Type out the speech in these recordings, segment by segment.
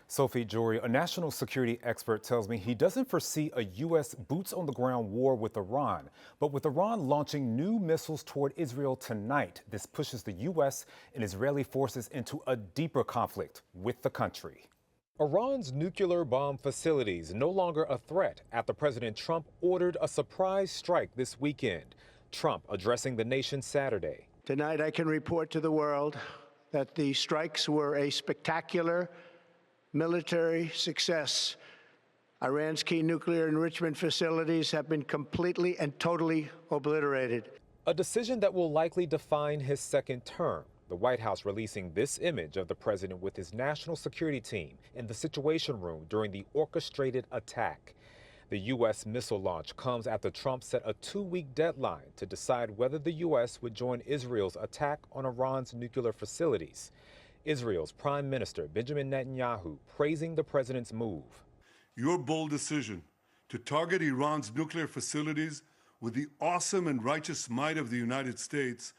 Sophie Jory, a national security expert, tells me he doesn't foresee a U.S. boots on the ground war with Iran. But with Iran launching new missiles toward Israel tonight, this pushes the U.S. and Israeli forces into a deeper conflict with the country. Iran's nuclear bomb facilities no longer a threat after President Trump ordered a surprise strike this weekend. Trump addressing the nation Saturday. Tonight I can report to the world that the strikes were a spectacular military success. Iran's key nuclear enrichment facilities have been completely and totally obliterated. A decision that will likely define his second term. The White House releasing this image of the president with his national security team in the Situation Room during the orchestrated attack. The U.S. missile launch comes after Trump set a 2-week deadline to decide whether the U.S. would join Israel's attack on Iran's nuclear facilities. Israel's Prime Minister Benjamin Netanyahu praising the president's move. Your bold decision to target Iran's nuclear facilities with the awesome and righteous might of the United States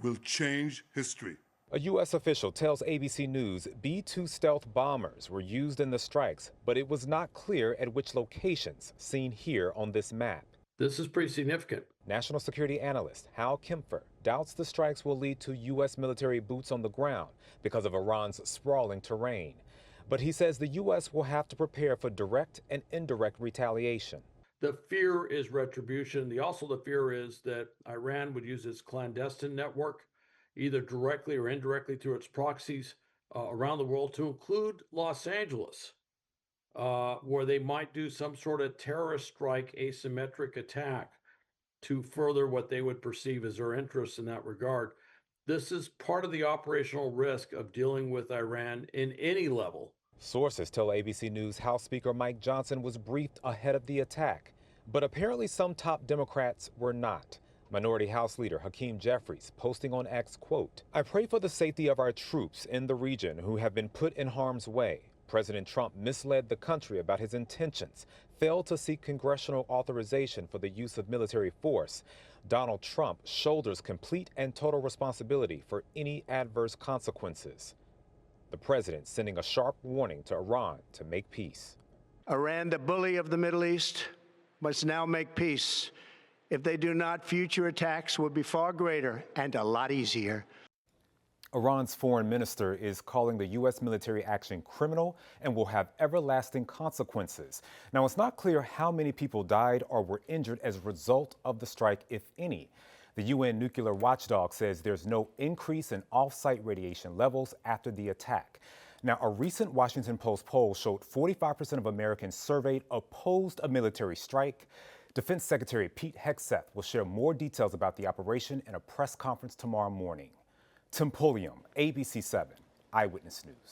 will change history. A U.S. official tells ABC News B-2 stealth bombers were used in the strikes, but it was not clear at which locations seen here on this map. This is pretty significant. National security analyst Hal Kempfer doubts the strikes will lead to U.S. military boots on the ground because of Iran's sprawling terrain. But he says the U.S. will have to prepare for direct and indirect retaliation. The fear is retribution. The fear is that Iran would use its clandestine network, either directly or indirectly through its proxies around the world, to include Los Angeles, where they might do some sort of terrorist strike, asymmetric attack to further what they would perceive as their interests in that regard. This is part of the operational risk of dealing with Iran in any level. Sources tell ABC News House Speaker Mike Johnson was briefed ahead of the attack, but apparently some top Democrats were not. Minority House Leader Hakeem Jeffries posting on X, quote, "I pray for the safety of our troops in the region who have been put in harm's way. President Trump misled the country about his intentions, failed to seek congressional authorization for the use of military force. Donald Trump shoulders complete and total responsibility for any adverse consequences." The president sending a sharp warning to Iran to make peace. Iran, the bully of the Middle East, must now make peace. If they do not, future attacks will be far greater and a lot easier. Iran's foreign minister is calling the U.S. military action criminal and will have everlasting consequences. Now, it's not clear how many people died or were injured as a result of the strike, if any. The UN nuclear watchdog says there's no increase in off-site radiation levels after the attack. Now, a recent Washington Post poll showed 45% of Americans surveyed opposed a military strike. Defense Secretary Pete Hegseth will share more details about the operation in a press conference tomorrow morning. Tim Pulliam, ABC 7 Eyewitness News.